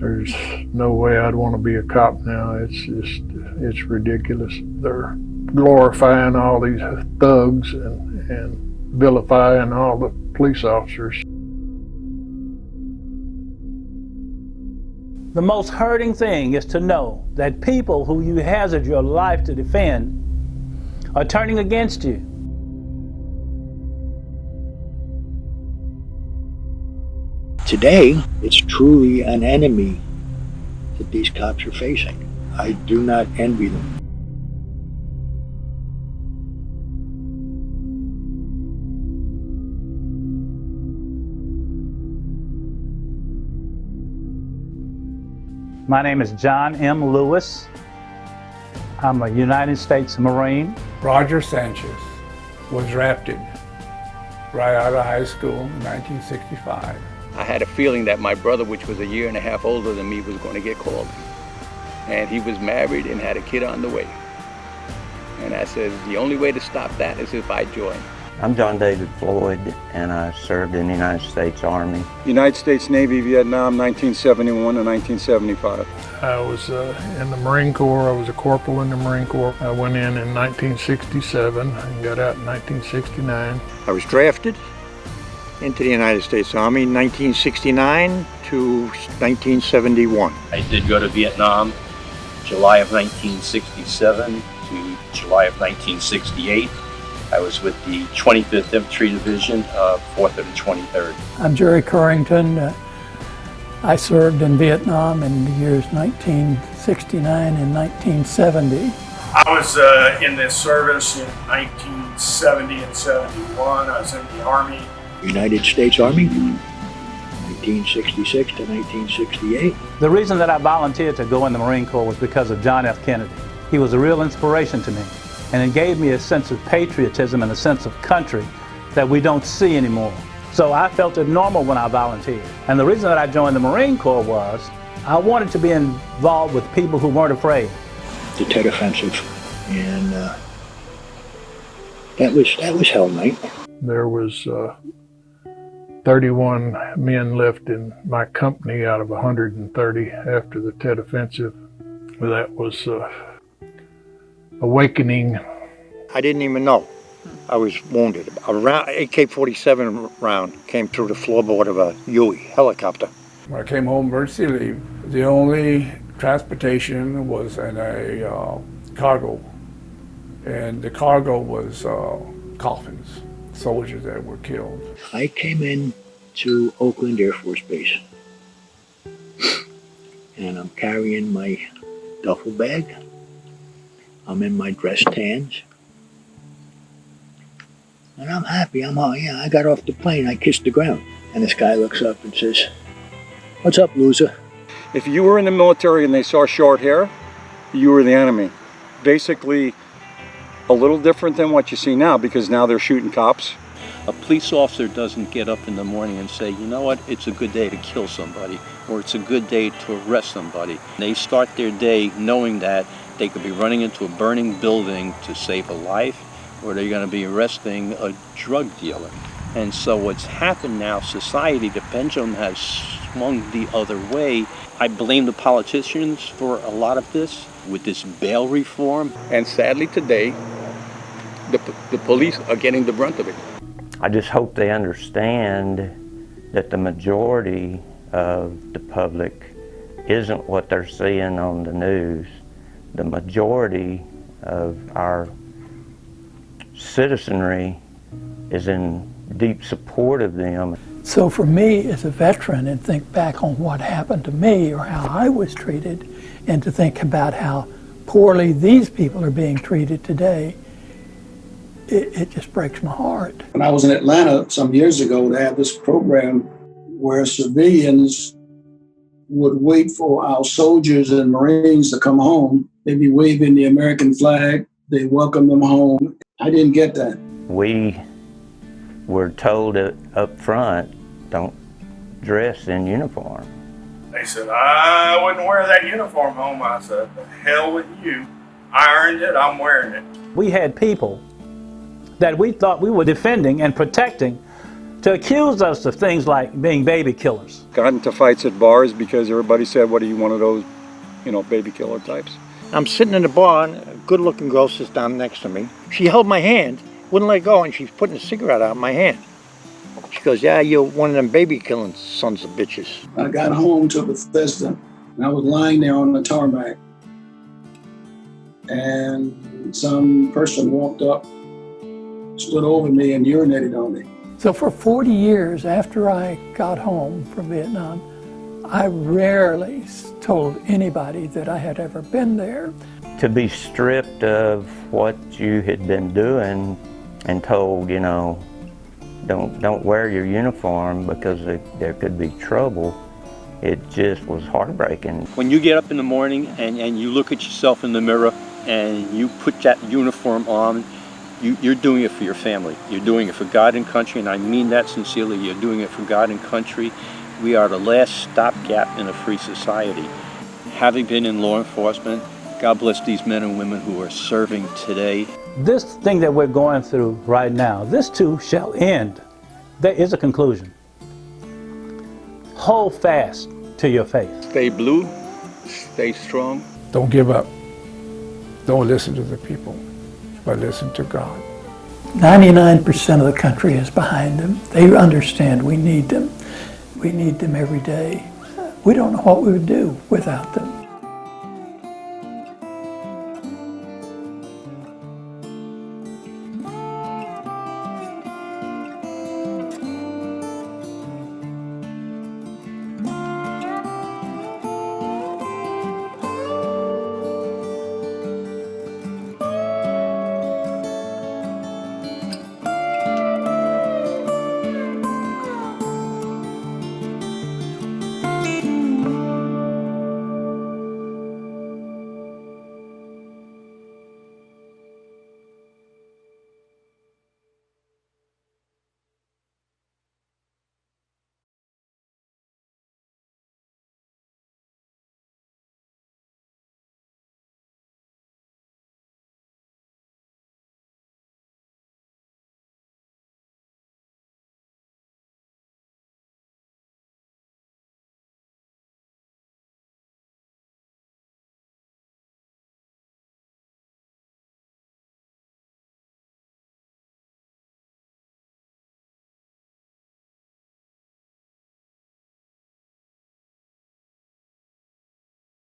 There's no way I'd want to be a cop now. It's ridiculous. They're glorifying all these thugs and vilifying all the police officers. The most hurting thing is to know that people who you hazard your life to defend are turning against you. Today, it's truly an enemy that these cops are facing. I do not envy them. My name is John M. Lewis. I'm a United States Marine. Roger Sanchez was drafted right out of high school in 1965. I had a feeling that my brother, which was a year and a half older than me, was going to get called. And he was married and had a kid on the way. And I said, the only way to stop that is if I join. I'm John David Floyd, and I served in the United States Army. United States Navy, Vietnam, 1971 to 1975. I was in the Marine Corps. I was a corporal in the Marine Corps. I went in 1967 and got out in 1969. I was drafted into the United States Army 1969 to 1971. I did go to Vietnam, July of 1967 to July of 1968. I was with the 25th Infantry Division of 4th and 23rd. I'm Jerry Currington. I served in Vietnam in the years 1969 and 1970. I was in the service in 1970 and 71. I was in the Army. United States Army, 1966 to 1968. The reason that I volunteered to go in the Marine Corps was because of John F. Kennedy. He was a real inspiration to me, and it gave me a sense of patriotism and a sense of country that we don't see anymore. So I felt it normal when I volunteered. And the reason that I joined the Marine Corps was I wanted to be involved with people who weren't afraid. The Tet Offensive, and that was Hell Night. There was 31 men left in my company out of 130 after the Tet Offensive. That was awakening. I didn't even know I was wounded. A AK-47 round came through the floorboard of a Huey helicopter. When I came home emergency leave, the only transportation was in a cargo, and the cargo was coffins, soldiers that were killed. I came in to Oakland Air Force Base, and I'm carrying my duffel bag. I'm in my dress tans, and I'm happy. I got off the plane. I kissed the ground, and this guy looks up and says, "What's up, loser?" If you were in the military and they saw short hair, you were the enemy. Basically, a little different than what you see now, because now they're shooting cops. A police officer doesn't get up in the morning and say, you know what, it's a good day to kill somebody, or it's a good day to arrest somebody. They start their day knowing that they could be running into a burning building to save a life, or they're going to be arresting a drug dealer. And so what's happened now, society, the pendulum has swung the other way. I blame the politicians for a lot of this, with this bail reform. And sadly today, the police are getting the brunt of it. I just hope they understand that the majority of the public isn't what they're seeing on the news. The majority of our citizenry is in deep support of them. So for me as a veteran, and think back on what happened to me or how I was treated, and to think about how poorly these people are being treated today, it just breaks my heart. When I was in Atlanta some years ago, they had this program where civilians would wait for our soldiers and Marines to come home. They'd be waving the American flag. They welcome them home. I didn't get that. We were told up front, don't dress in uniform. They said, I wouldn't wear that uniform home. I said, the hell with you. I earned it, I'm wearing it. We had people that we thought we were defending and protecting to accuse us of things like being baby killers. Got into fights at bars because everybody said, what are you, one of those, baby killer types? I'm sitting in the bar and a good-looking girl sits down next to me. She held my hand, wouldn't let go, and she's putting a cigarette out of my hand. She goes, yeah, you're one of them baby-killing sons of bitches. I got home to Bethesda, and I was lying there on the tarmac. And some person walked up, stood over me, and urinated on me. So for 40 years after I got home from Vietnam, I rarely told anybody that I had ever been there. To be stripped of what you had been doing and told, don't wear your uniform because there could be trouble, it just was heartbreaking. When you get up in the morning and you look at yourself in the mirror and you put that uniform on, you're doing it for your family. You're doing it for God and country, and I mean that sincerely. You're doing it for God and country. We are the last stopgap in a free society. Having been in law enforcement, God bless these men and women who are serving today. This thing that we're going through right now, this too shall end. There is a conclusion. Hold fast to your faith. Stay blue, stay strong. Don't give up. Don't listen to the people, but listen to God. 99% of the country is behind them. They understand we need them. We need them every day. We don't know what we would do without them.